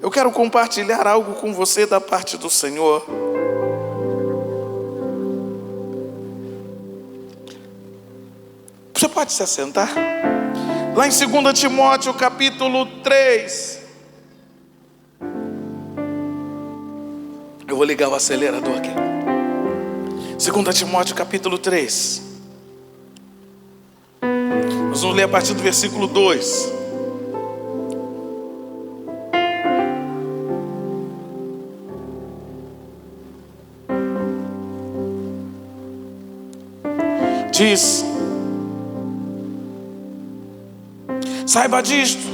Eu quero compartilhar algo com você da parte do Senhor. Você pode se assentar? Lá em 2 Timóteo capítulo 3. Eu vou ligar o acelerador aqui. 2 Timóteo capítulo 3. Nós vamos ler a partir do versículo 2. Diz: saiba disto,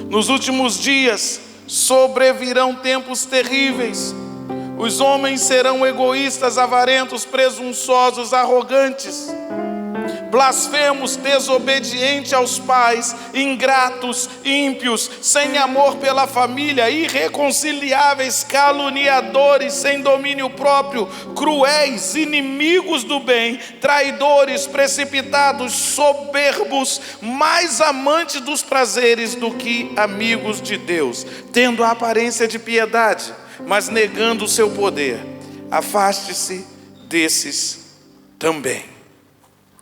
nos últimos dias sobrevirão tempos terríveis. Os homens serão egoístas, avarentos, presunçosos, arrogantes, blasfemos, desobedientes aos pais, ingratos, ímpios, sem amor pela família, irreconciliáveis, caluniadores, sem domínio próprio, cruéis, inimigos do bem, traidores, precipitados, soberbos, mais amantes dos prazeres do que amigos de Deus, tendo a aparência de piedade, mas negando o seu poder. Afaste-se desses também.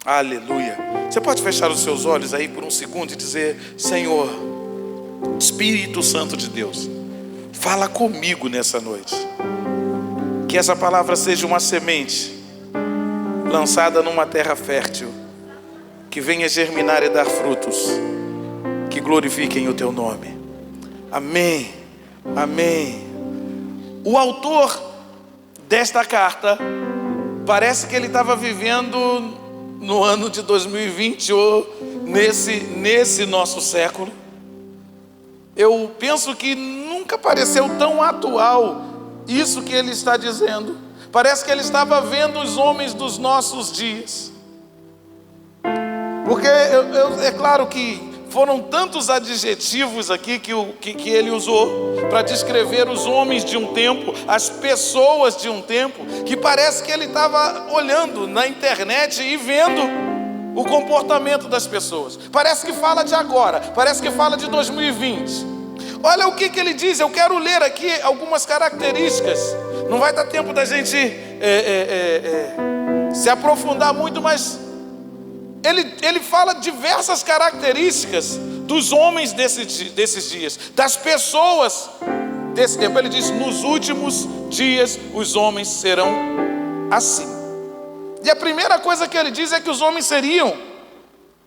Aleluia. Você pode fechar os seus olhos aí por um segundo e dizer: Senhor, Espírito Santo de Deus, fala comigo nessa noite. Que essa palavra seja uma semente lançada numa terra fértil, que venha germinar e dar frutos que glorifiquem o teu nome. Amém. Amém. O autor desta carta parece que ele estava vivendo no ano de 2020 ou nesse nosso século. Eu penso que nunca pareceu tão atual isso que ele está dizendo. Parece que ele estava vendo os homens dos nossos dias. Porque é claro que foram tantos adjetivos aqui que ele usou para descrever os homens de um tempo, as pessoas de um tempo, que parece que ele estava olhando na internet e vendo o comportamento das pessoas. Parece que fala de agora, parece que fala de 2020. Olha o que ele diz. Eu quero ler aqui algumas características. Não vai dar tempo da gente se aprofundar muito, mas ele fala diversas características dos homens desses dias, das pessoas desse tempo. Ele diz: nos últimos dias os homens serão assim. E a primeira coisa que ele diz é que os homens seriam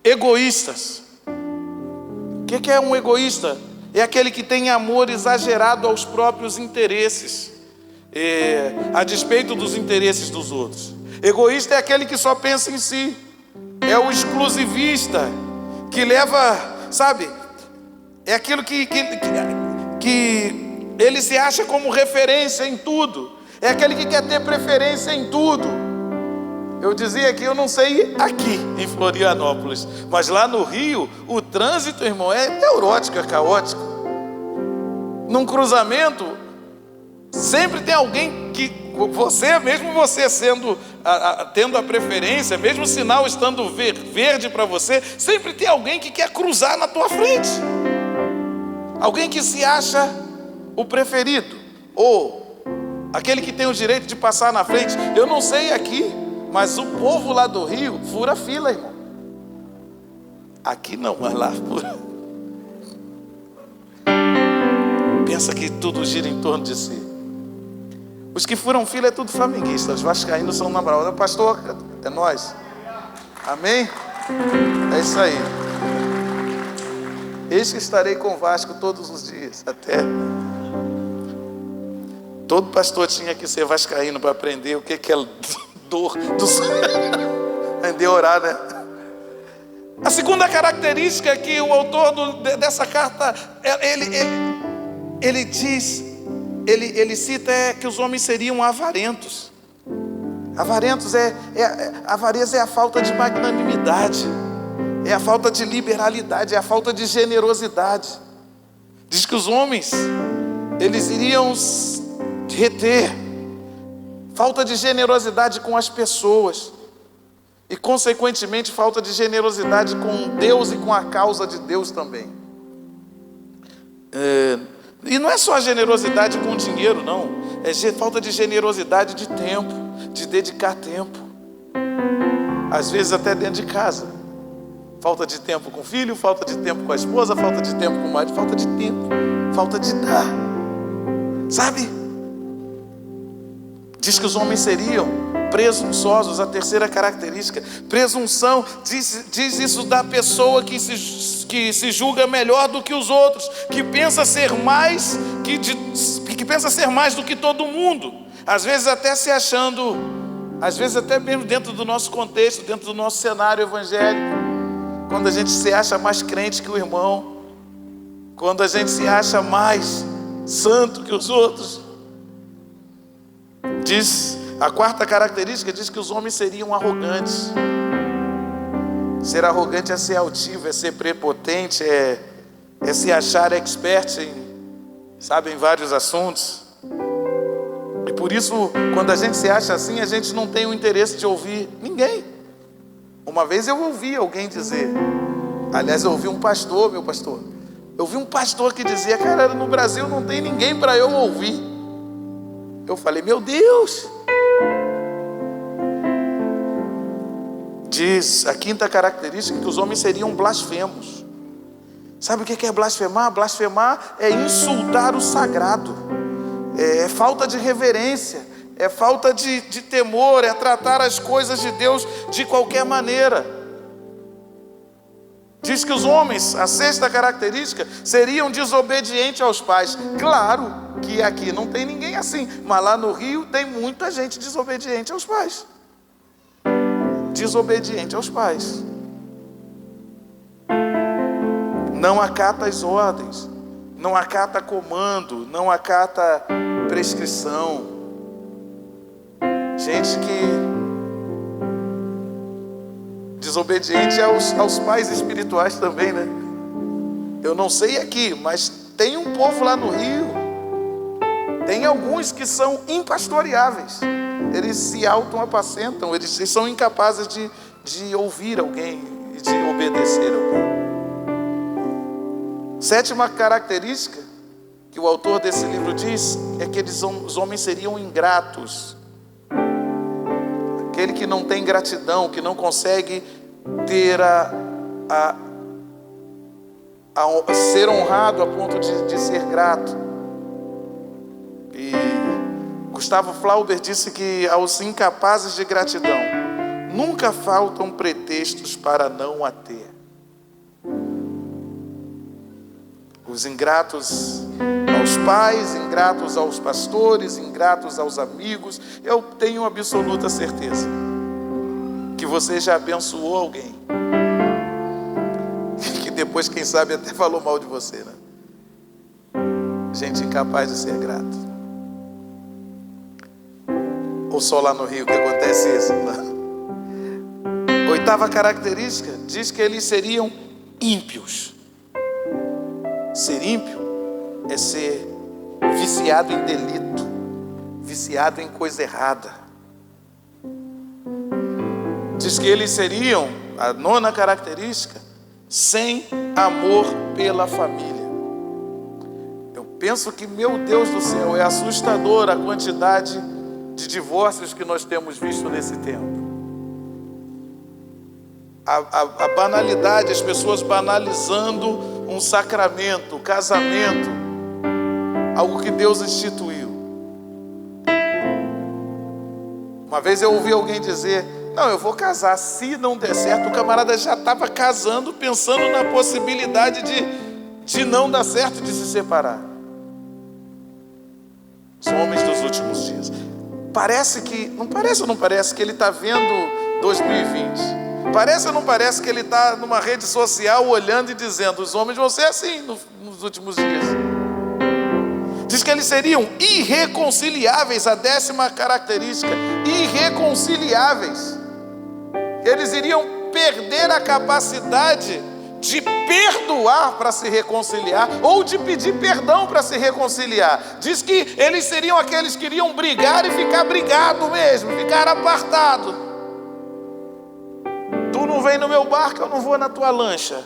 egoístas. O que é um egoísta? É aquele que tem amor exagerado aos próprios interesses, a despeito dos interesses dos outros. Egoísta é aquele que só pensa em si. É o exclusivista, que leva, sabe, é aquilo que ele se acha como referência em tudo. É aquele que quer ter preferência em tudo. Eu dizia que eu não sei aqui em Florianópolis, mas lá no Rio, o trânsito, irmão, é neurótico, é caótico. Num cruzamento, sempre tem alguém que mesmo você tendo a preferência, mesmo o sinal estando verde para você, sempre tem alguém que quer cruzar na tua frente. Alguém que se acha o preferido, ou aquele que tem o direito de passar na frente. Eu não sei aqui, mas o povo lá do Rio fura fila, irmão. Aqui não, mas lá fura. Pensa que tudo gira em torno de si. Os que furam fila é tudo flamenguista. Os vascaínos são namorados. Pastor, é nós. Amém? É isso aí. Eis que estarei com o Vasco todos os dias. Até. Todo pastor tinha que ser vascaíno para aprender o que é dor do aprender a orar, né? A segunda característica que o autor dessa carta ele diz, ele cita, é que os homens seriam avarentos. Avarentos avareza é a falta de magnanimidade, é a falta de liberalidade, é a falta de generosidade. Diz que os homens, eles iriam reter, falta de generosidade com as pessoas e, consequentemente, falta de generosidade com Deus e com a causa de Deus também. E não é só a generosidade com dinheiro, não. É falta de generosidade de tempo, de dedicar tempo. Às vezes até dentro de casa. Falta de tempo com o filho, falta de tempo com a esposa, falta de tempo com o marido, falta de tempo, falta de dar. Sabe? Diz que os homens seriam presunçosos. A terceira característica, presunção, diz isso da pessoa que se julga melhor do que os outros, que pensa ser mais, que pensa ser mais do que todo mundo, às vezes até se achando, às vezes até mesmo dentro do nosso contexto, dentro do nosso cenário evangélico, quando a gente se acha mais crente que o irmão, quando a gente se acha mais santo que os outros. Diz, a quarta característica diz que os homens seriam arrogantes. Ser arrogante é ser altivo, é ser prepotente, é se achar expert em vários assuntos. E por isso, quando a gente se acha assim, a gente não tem o interesse de ouvir ninguém. Uma vez eu ouvi alguém dizer, aliás, eu ouvi um pastor, meu pastor, eu ouvi um pastor que dizia, cara, no Brasil não tem ninguém para eu ouvir. Eu falei, meu Deus! Diz a quinta característica que os homens seriam blasfemos. Sabe o que é blasfemar? Blasfemar é insultar o sagrado, é falta de reverência, é falta de temor, é tratar as coisas de Deus de qualquer maneira. Diz que os homens, a sexta característica, seriam desobedientes aos pais. Claro que aqui não tem ninguém assim, mas lá no Rio tem muita gente desobediente aos pais. Desobediente aos pais. Não acata as ordens, não acata comando, não acata prescrição. Gente que desobediente aos pais espirituais também, né? Eu não sei aqui, mas tem um povo lá no Rio, tem alguns que são impastoreáveis. Eles se auto-apacentam, eles são incapazes de ouvir alguém e de obedecer alguém. Sétima característica que o autor desse livro diz é que os homens seriam ingratos. Aquele que não tem gratidão, que não consegue ter ser honrado a ponto de ser grato. E Gustavo Flaubert disse que aos incapazes de gratidão nunca faltam pretextos para não a ter. Os ingratos aos pais, ingratos aos pastores, ingratos aos amigos, eu tenho absoluta certeza que você já abençoou alguém que depois, quem sabe, até falou mal de você, né? Gente incapaz de ser grato. Ou só lá no Rio que acontece isso? Oitava característica diz que eles seriam ímpios. Ser ímpio é ser viciado em delito, viciado em coisa errada. Diz que eles seriam, a nona característica, sem amor pela família. Eu penso que, meu Deus do céu, é assustadora a quantidade de divórcios que nós temos visto nesse tempo. A banalidade, as pessoas banalizando um sacramento, um casamento, algo que Deus instituiu. Uma vez eu ouvi alguém dizer, não, eu vou casar, se não der certo. O camarada já estava casando, pensando na possibilidade de não dar certo, de se separar. Os homens dos últimos dias. Parece que, não parece ou não parece que ele está vendo 2020? Parece ou não parece que ele está numa rede social olhando e dizendo, os homens vão ser assim nos últimos dias. Diz que eles seriam irreconciliáveis, a décima característica, irreconciliáveis. Eles iriam perder a capacidade de perdoar para se reconciliar, ou de pedir perdão para se reconciliar. Diz que eles seriam aqueles que iriam brigar e ficar brigado mesmo, ficar apartado. Tu não vem no meu barco, eu não vou na tua lancha.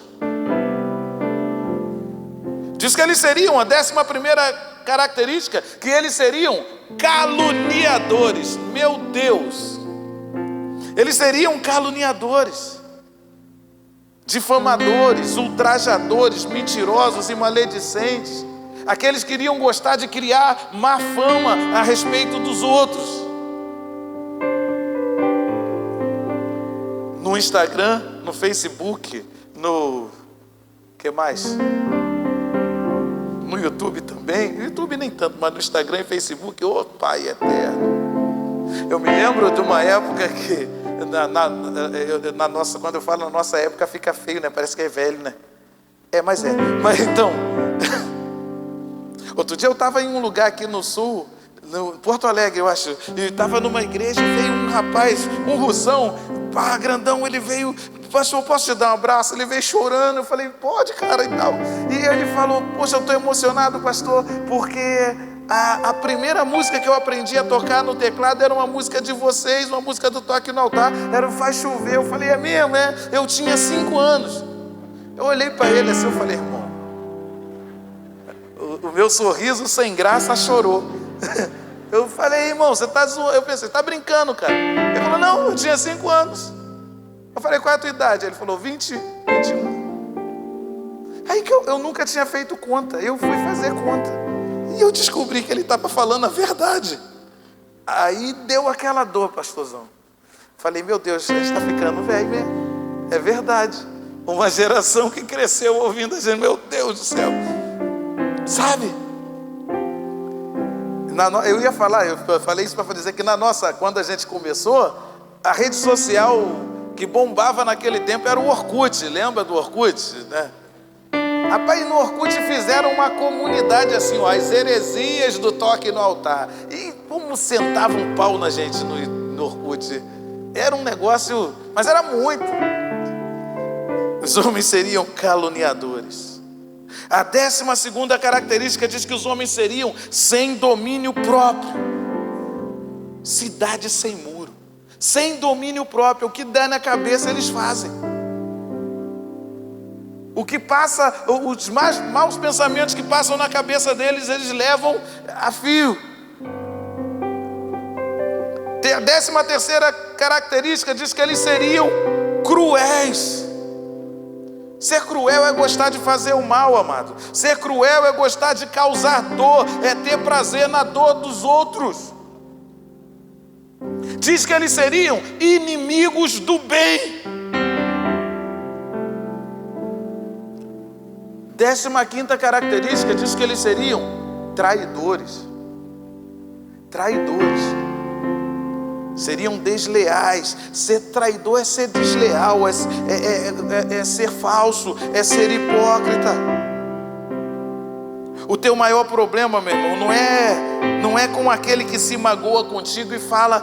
Diz que eles seriam, a 11ª característica, que eles seriam caluniadores. Meu Deus! Eles seriam caluniadores, difamadores, ultrajadores, mentirosos e maledicentes. Aqueles que iriam gostar de criar má fama a respeito dos outros. No Instagram, no Facebook, no... que mais? No YouTube também. No YouTube nem tanto, mas no Instagram e Facebook, ô Pai eterno. Eu me lembro de uma época que, na nossa, quando eu falo na nossa época, fica feio, né? Parece que é velho, né? Mas então... Outro dia eu estava em um lugar aqui no sul, no Porto Alegre, eu acho, e estava numa igreja e veio um rapaz, um russão, grandão, ele veio, pastor, posso te dar um abraço? Ele veio chorando, eu falei, pode, cara, e tal. E ele falou, poxa, eu estou emocionado, pastor, porque a primeira música que eu aprendi a tocar no teclado era uma música de vocês, uma música do Toque no Altar, era o Faz Chover. Eu falei, é mesmo, é? Eu tinha 5 anos. Eu olhei para ele assim, eu falei, irmão, o meu sorriso sem graça chorou. Eu falei, irmão, você está zoando? Eu pensei, está brincando, cara. Ele falou, não, eu tinha 5 anos. Eu falei, qual é a tua idade? Ele falou, 20, 21. Aí que eu nunca tinha feito conta. Eu fui fazer conta. E eu descobri que ele estava falando a verdade. Aí deu aquela dor, pastorzão. Falei, meu Deus, a gente está ficando velho mesmo. É verdade. Uma geração que cresceu ouvindo a gente, meu Deus do céu. Sabe? Eu ia falar, eu falei isso para dizer que quando a gente começou, a rede social que bombava naquele tempo era o Orkut. Lembra do Orkut, né? Rapaz, no Orkut fizeram uma comunidade assim, ó, as heresias do Toque no Altar. E como sentava um pau na gente no Orkut. Era um negócio, mas era muito. Os homens seriam caluniadores. A 12ª característica diz que os homens seriam sem domínio próprio. Cidade sem muro. Sem domínio próprio. O que dá na cabeça eles fazem. O que passa, os mais maus pensamentos que passam na cabeça deles, eles levam a fio. A 13ª característica diz que eles seriam cruéis. Ser cruel é gostar de fazer o mal, amado. Ser cruel é gostar de causar dor, é ter prazer na dor dos outros. Diz que eles seriam inimigos do bem. 15ª característica diz que eles seriam traidores. Traidores. Seriam desleais. Ser traidor é ser desleal, é ser falso, é ser hipócrita. O teu maior problema, meu irmão, não é com aquele que se magoa contigo e fala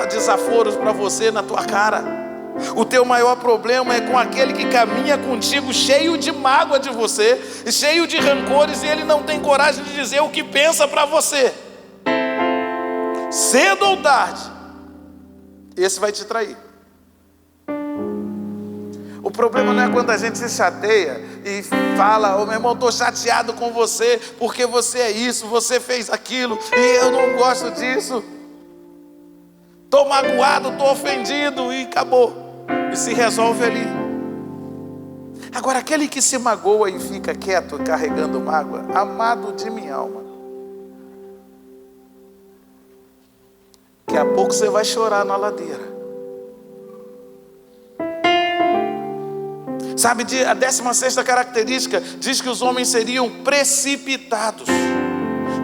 desaforos para você na tua cara. O teu maior problema é com aquele que caminha contigo cheio de mágoa de você, cheio de rancores, e ele não tem coragem de dizer o que pensa para você. Cedo ou tarde, esse vai te trair. O problema não é quando a gente se chateia e fala, meu irmão, estou chateado com você, porque você é isso, você fez aquilo, e eu não gosto disso. Estou magoado, estou ofendido, e acabou. E se resolve ali. Agora, aquele que se magoa e fica quieto, carregando mágoa, amado de minha alma, daqui a pouco você vai chorar na ladeira. Sabe, a 16ª característica diz que os homens seriam precipitados.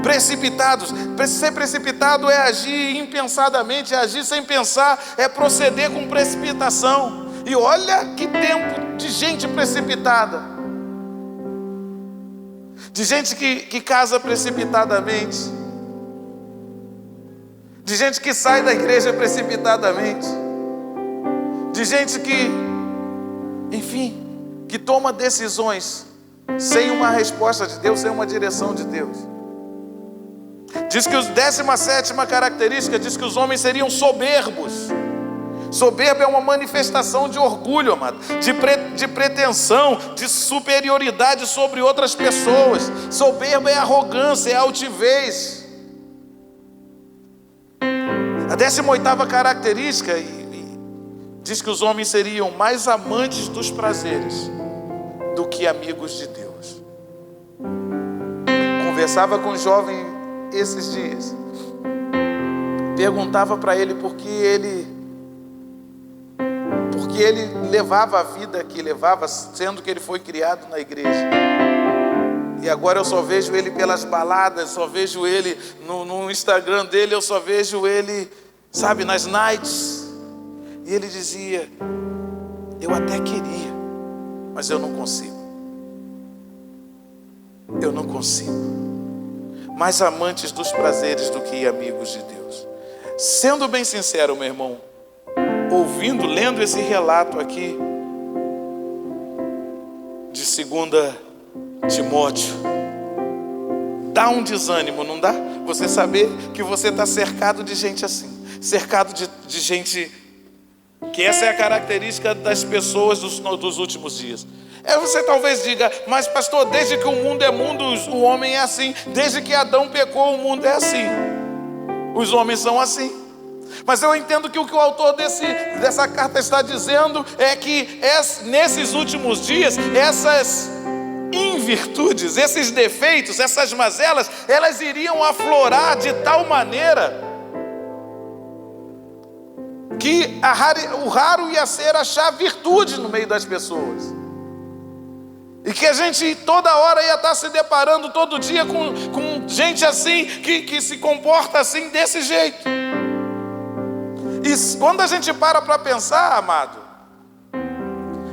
Precipitados. Ser precipitado é agir impensadamente, é agir sem pensar, é proceder com precipitação. E olha que tempo de gente precipitada. De gente que casa precipitadamente. De gente que sai da igreja precipitadamente. De gente que, enfim, que toma decisões sem uma resposta de Deus, sem uma direção de Deus. Diz que a 17ª característica diz que os homens seriam soberbos. Soberba é uma manifestação de orgulho, amado, de pretensão, de superioridade sobre outras pessoas. Soberba é arrogância, é altivez. A 18ª característica diz que os homens seriam mais amantes dos prazeres do que amigos de Deus. Conversava com um jovem esses dias. Perguntava para ele por que ele levava a vida que levava, sendo que ele foi criado na igreja. E agora eu só vejo ele pelas baladas, só vejo ele no Instagram dele, eu só vejo ele, sabe, nas nights. E ele dizia: eu até queria, mas eu não consigo. Eu não consigo. Mais amantes dos prazeres do que amigos de Deus. Sendo bem sincero, meu irmão, lendo esse relato aqui de 2 Timóteo, dá um desânimo, não dá? Você saber que você está cercado de gente assim, cercado de gente, que essa é a característica das pessoas dos últimos dias. Você talvez diga: mas pastor, desde que o mundo é mundo, o homem é assim. Desde que Adão pecou, o mundo é assim. Os homens são assim. Mas eu entendo que o que o autor dessa carta está dizendo é que nesses últimos dias, essas invirtudes, esses defeitos, essas mazelas, elas iriam aflorar de tal maneira que o raro ia ser achar virtude no meio das pessoas. E que a gente toda hora ia estar se deparando todo dia com gente assim, que se comporta assim, desse jeito. E quando a gente para pensar, amado,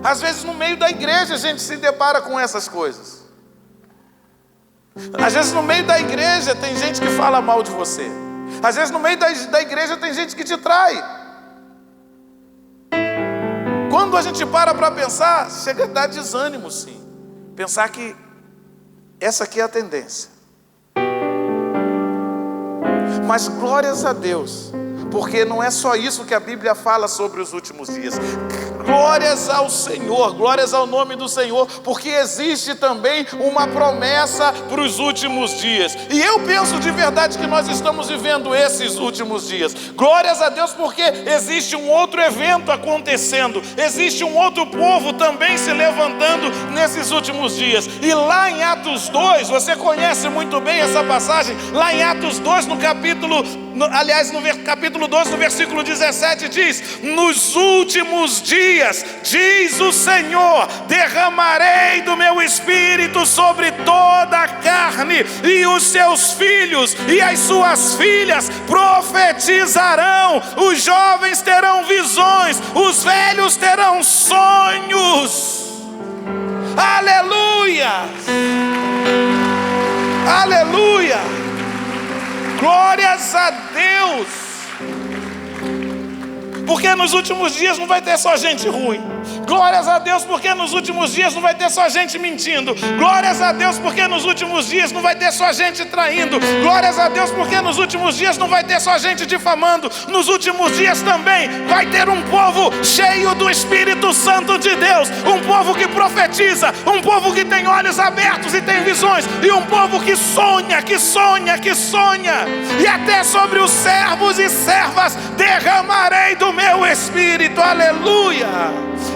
às vezes no meio da igreja a gente se depara com essas coisas. Às vezes no meio da igreja tem gente que fala mal de você. Às vezes no meio da igreja tem gente que te trai. Quando a gente para pensar, chega a dar desânimo, sim. Pensar que essa aqui é a tendência. Mas glórias a Deus, porque não é só isso que a Bíblia fala sobre os últimos dias. Glórias ao Senhor, glórias ao nome do Senhor, porque existe também uma promessa para os últimos dias. E eu penso de verdade que nós estamos vivendo esses últimos dias. Glórias a Deus, porque existe um outro evento acontecendo, existe um outro povo também se levantando nesses últimos dias. E lá em Atos 2, você conhece muito bem essa passagem, lá em Atos 2, no capítulo 2, no versículo 17, diz: nos últimos dias, diz o Senhor, derramarei do meu espírito sobre toda a carne, e os seus filhos e as suas filhas profetizarão, os jovens terão visões, os velhos terão sonhos. Aleluia! Aleluia! Glórias a Deus! Porque nos últimos dias não vai ter só gente ruim. Glórias a Deus, porque nos últimos dias não vai ter só gente mentindo. Glórias a Deus, porque nos últimos dias não vai ter só gente traindo. Glórias a Deus, porque nos últimos dias não vai ter só gente difamando. Nos últimos dias também vai ter um povo cheio do Espírito Santo de Deus. Um povo que profetiza, um povo que tem olhos abertos e tem visões, e um povo que sonha, que sonha, que sonha. E até sobre os servos e servas derramarei do meu Espírito. Aleluia!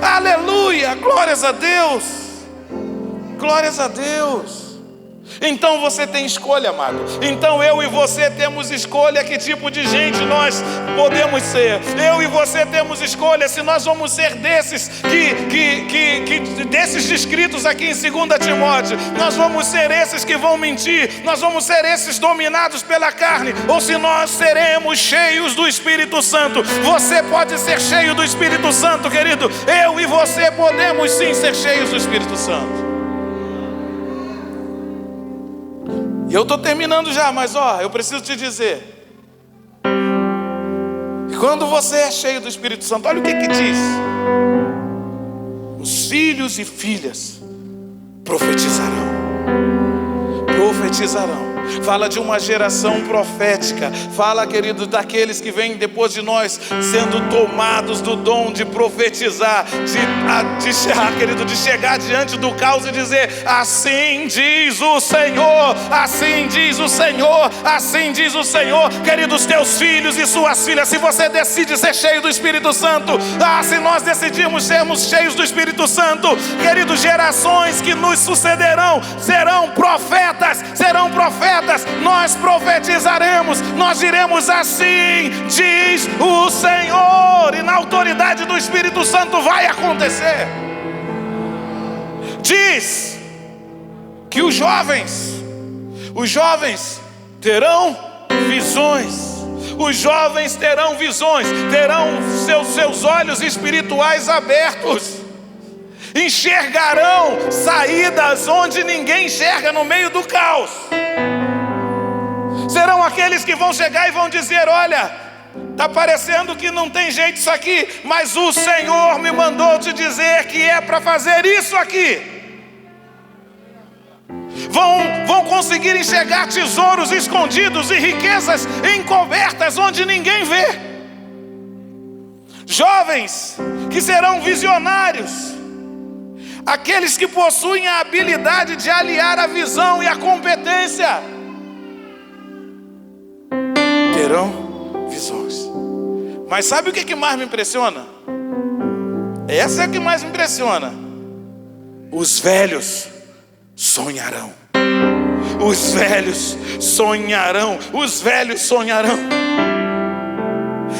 Aleluia, glórias a Deus, glórias a Deus. Então você tem escolha, amado. Então eu e você temos escolha que tipo de gente nós podemos ser. Eu e você temos escolha se nós vamos ser desses desses descritos aqui em 2 Timóteo. Nós vamos ser esses que vão mentir, nós vamos ser esses dominados pela carne, ou se nós seremos cheios do Espírito Santo. Você pode ser cheio do Espírito Santo, querido. Eu e você podemos sim ser cheios do Espírito Santo. E eu estou terminando já, mas eu preciso te dizer que quando você é cheio do Espírito Santo, olha o que diz: os filhos e filhas profetizarão. Profetizarão. Fala de uma geração profética. Fala, querido, daqueles que vêm depois de nós, sendo tomados do dom de profetizar, de chegar diante do caos e dizer: assim diz o Senhor, assim diz o Senhor, assim diz o Senhor. Queridos, teus filhos e suas filhas, se você decide ser cheio do Espírito Santo, se nós decidirmos sermos cheios do Espírito Santo, queridos, gerações que nos sucederão serão profetas, nós profetizaremos, nós diremos: assim diz o Senhor, e na autoridade do Espírito Santo vai acontecer. Diz que os jovens terão visões. Os jovens terão visões, terão seus olhos espirituais abertos, enxergarão saídas onde ninguém enxerga no meio do caos. Serão aqueles que vão chegar e vão dizer: olha, está parecendo que não tem jeito isso aqui, mas o Senhor me mandou te dizer que é para fazer isso aqui. Vão conseguir enxergar tesouros escondidos e riquezas encobertas onde ninguém vê. Jovens que serão visionários, aqueles que possuem a habilidade de aliar a visão e a competência, terão visões. Mas sabe o que mais me impressiona? Essa é o que mais me impressiona. Os velhos sonharão. Os velhos sonharão. Os velhos sonharão.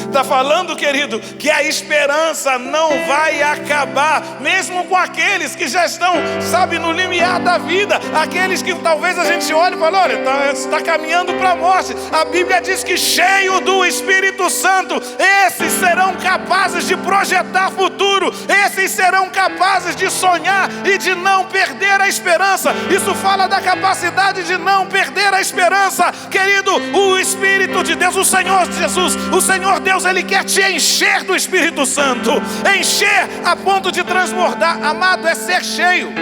Está falando, querido, que a esperança não vai acabar, mesmo com aqueles que já estão, sabe, no limiar da vida. Aqueles que talvez a gente olhe e fale: olha, está caminhando para a morte. A Bíblia diz que cheio do Espírito Santo, esses serão capazes de projetar futuro. Esses serão capazes de sonhar e de não perder a esperança. Isso fala da capacidade de não perder a esperança. Querido, o Espírito de Deus, o Senhor Jesus, o Senhor Deus, Ele quer te encher do Espírito Santo. Encher a ponto de transbordar. Amado, é ser cheio.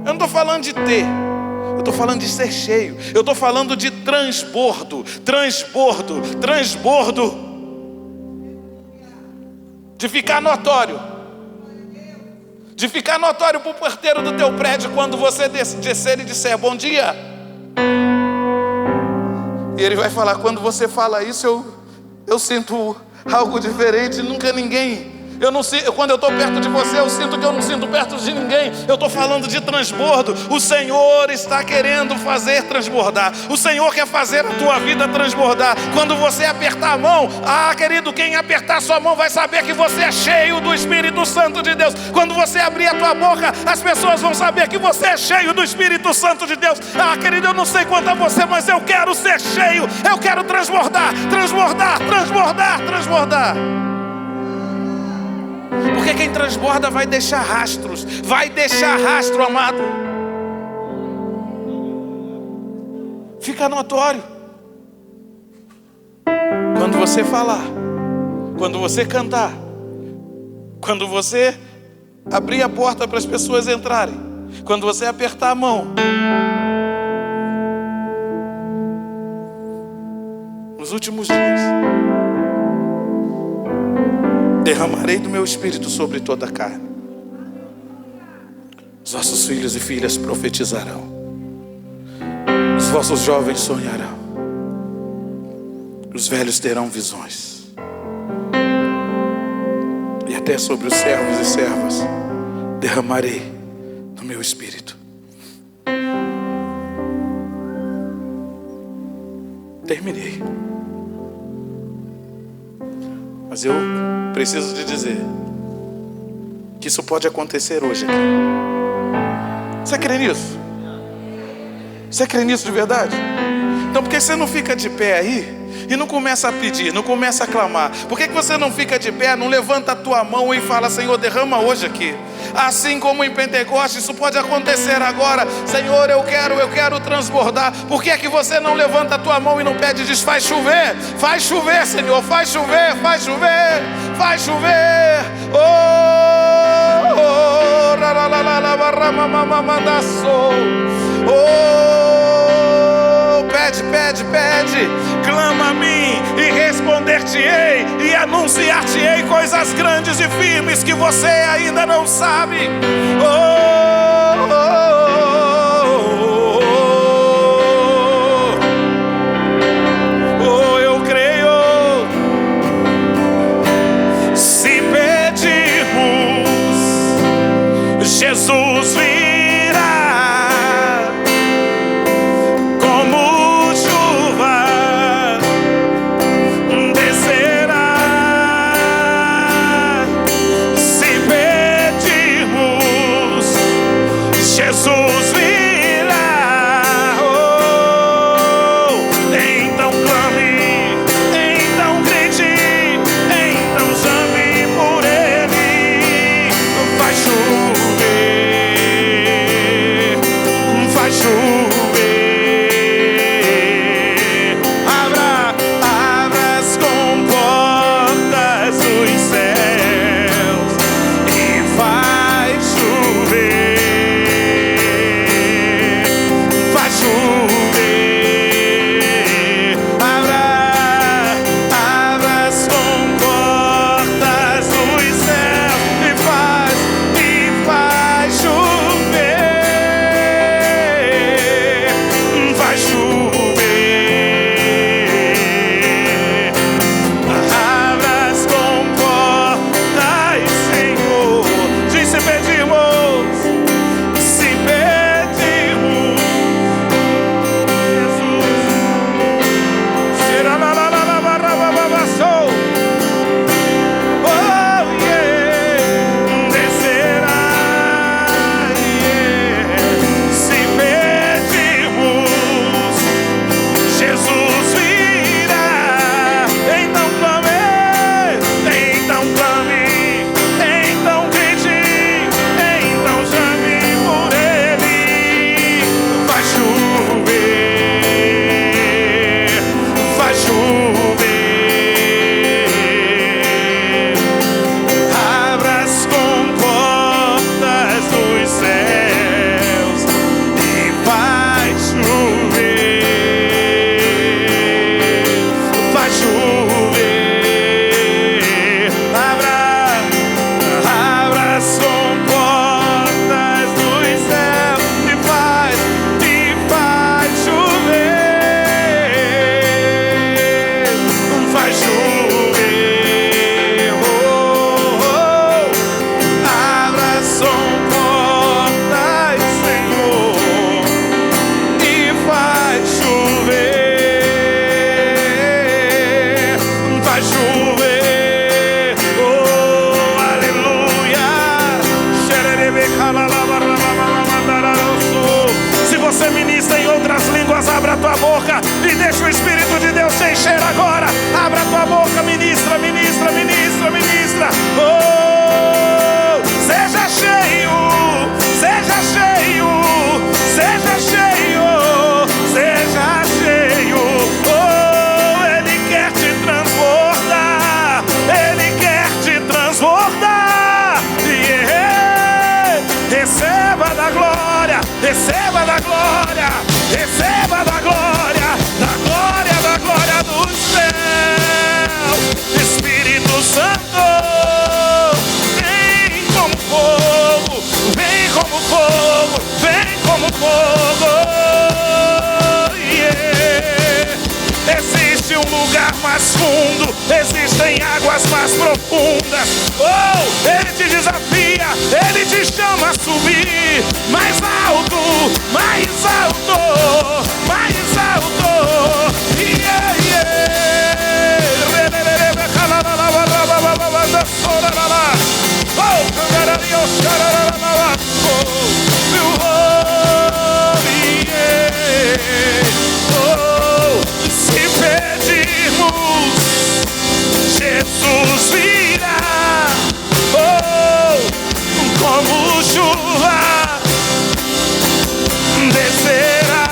Eu não estou falando de ter, eu estou falando de ser cheio. Eu estou falando de transbordo. De ficar notório. De ficar notório para o porteiro do teu prédio quando você descer e disser: bom dia. E ele vai falar: quando você fala isso, eu sinto algo diferente. Nunca ninguém. Eu não sei, quando eu estou perto de você, eu sinto que eu não sinto perto de ninguém. Eu estou falando de transbordo. O Senhor está querendo fazer transbordar. O Senhor quer fazer a tua vida transbordar. Quando você apertar a mão, querido, quem apertar a sua mão vai saber que você é cheio do Espírito Santo de Deus. Quando você abrir a tua boca, as pessoas vão saber que você é cheio do Espírito Santo de Deus. Querido, eu não sei quanto a você, mas eu quero ser cheio. Eu quero transbordar. Porque quem transborda vai deixar rastros. Vai deixar rastro, amado. Fica notório. Quando você falar, quando você cantar, quando você abrir a porta para as pessoas entrarem, quando você apertar a mão. Nos últimos dias, derramarei do meu Espírito sobre toda a carne. Os vossos filhos e filhas profetizarão. Os vossos jovens sonharão. Os velhos terão visões. E até sobre os servos e servas derramarei do meu Espírito. Terminei. Mas eu preciso te dizer que isso pode acontecer hoje aqui. Você crê nisso? Você crê nisso de verdade? Então por que você não fica de pé aí e não começa a pedir, não começa a clamar? Por que você não fica de pé, não levanta a tua mão e fala: Senhor, derrama hoje aqui? Assim como em Pentecostes, isso pode acontecer agora. Senhor, eu quero transbordar. Por que é que você não levanta a tua mão e não pede e diz: faz chover, Senhor, faz chover, faz chover. Oh, pede, clama a mim e responder-te-ei e anunciar-te-ei coisas grandes e firmes que você ainda não sabe. Eu creio. Se pedirmos, Jesus virá como chuva, descerá. Se pedirmos, Jesus virá. Então clame, então grite, então chame por Ele. Vai chover, vai chover. Abra as comportas dos céus e vai chover, vai chover. Abra as comportas dos céus e vai chover, vai chover. Abra as comportas, Senhor. Diz: se pedirmos, se pedirmos, Jesus. Xeralalalalabarabababasou. Oh, yeah. Descerá, yeah. Se pedirmos, Jesus virá. Então clame, então grite, então chame por Ele. Vai chover, vai chover. Abra as comportas dos céus e vai chover, vai chover. Abra as comportas dos céus e vai chover, vai chover. Abra as comportas, Senhor, e vai chover, vai chover. Oh, aleluia. Se você ministra em outras línguas, abra a tua boca e deixa o Espírito de Deus te encher agora. Abra a tua boca, ministra, ministra, ministra, ministra. Oh, seja cheio, seja cheio, seja cheio, seja cheio. Oh, Ele quer te transbordar, Ele quer te transbordar. Yeah. Receba da glória, receba da glória, receba da glória, da glória, da glória dos céus. Espírito Santo, vem como fogo, vem como fogo, vem como fogo. Yeah. Existe um lugar mais fundo, existem águas mais profundas. Oh, Ele te desafia, Ele te chama a subir mais alto, mais alto, mais alto. Yeah, yeah. Oh, se pedirmos, Jesus virá. Oh, como chuva descerá.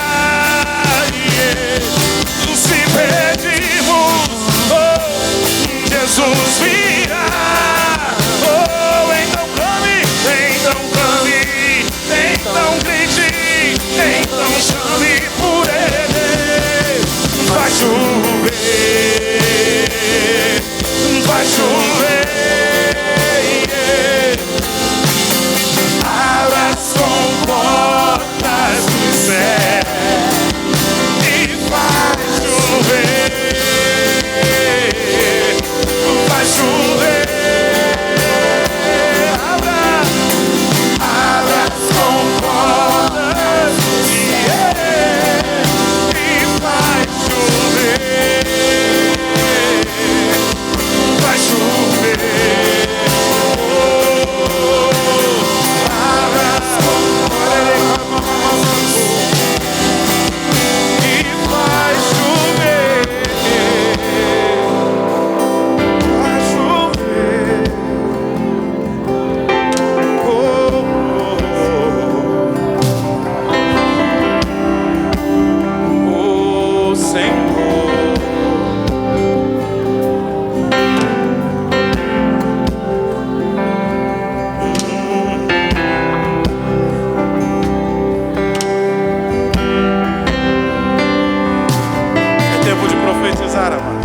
tempo de profetizar, amado.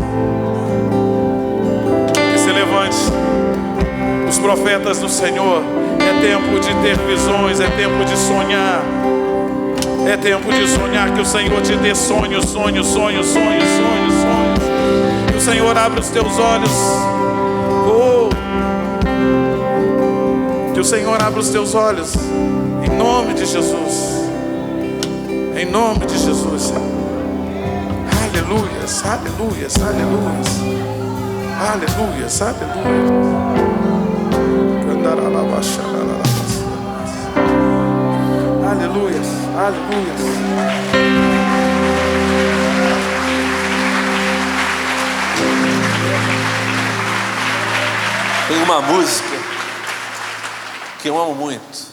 Que se levante os profetas do Senhor. É tempo de ter visões, é tempo de sonhar. É tempo de sonhar, que o Senhor te dê sonhos, sonhos, sonhos, sonhos, sonhos, sonhos. Que o Senhor abra os teus olhos. Oh. Que o Senhor abra os teus olhos. Em nome de Jesus. Em nome de Jesus. Aleluias, aleluias, aleluias. Aleluias, aleluias. Aleluias, aleluias. Tem uma música que eu amo muito.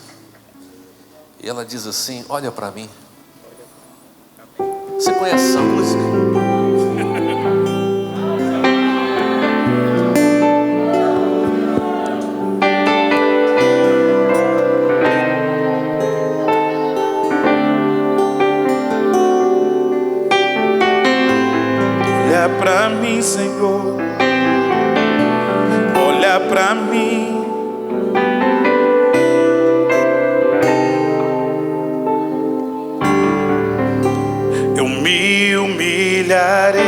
E ela diz assim: olha para mim. Você conhece essa música? Olha pra mim, Senhor. Olha pra mim. Eu me humilharei,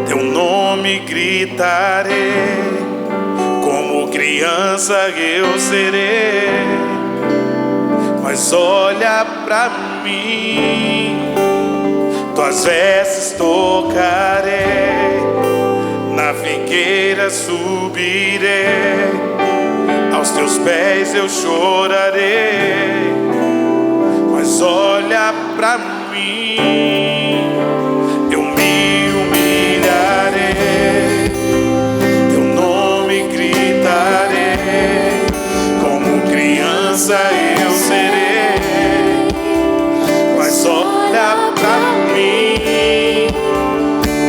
teu nome gritarei, como criança eu serei. Mas olha pra mim, tuas vestes tocarei, na figueira subirei, aos teus pés eu chorarei. Mas olha pra mim, eu me humilharei, teu nome gritarei, como criança eu serei. Mas olha pra mim,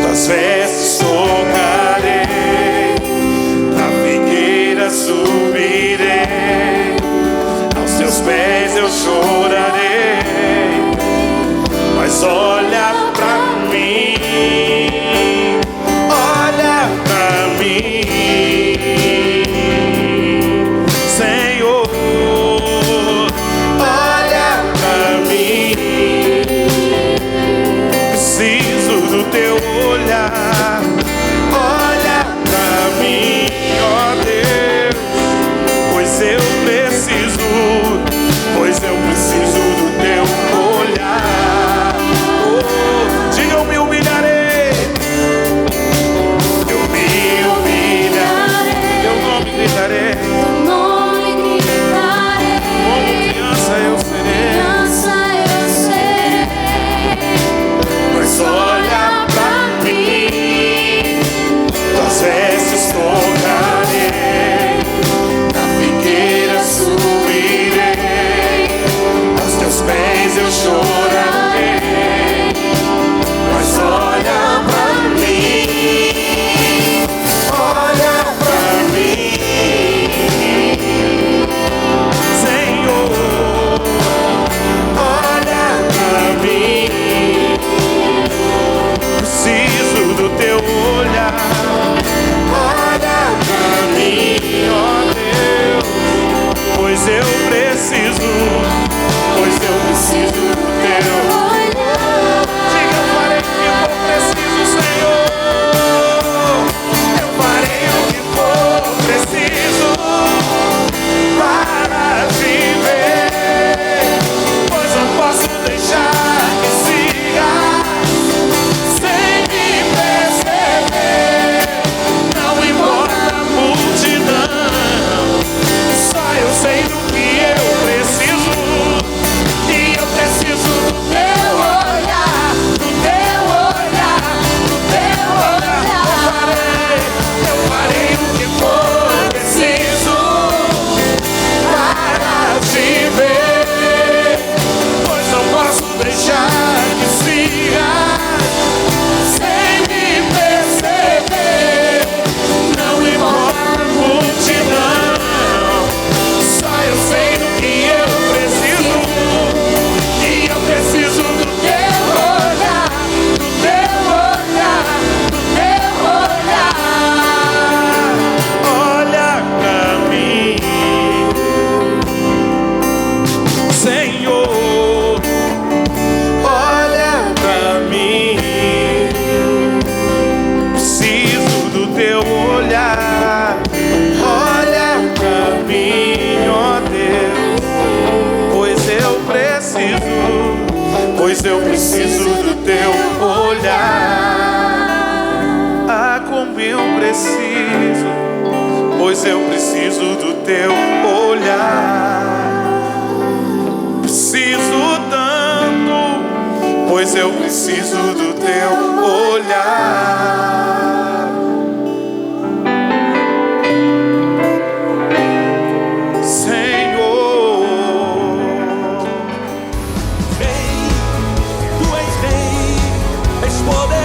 tuas vestes tocarei, na figueira subirei, aos teus pés eu chorarei. Mas olha eu preciso do teu olhar. Ah, como eu preciso, pois eu preciso do teu olhar. Preciso tanto, pois eu preciso do teu olhar. Senhor, Vem, tu és rei, és poderoso.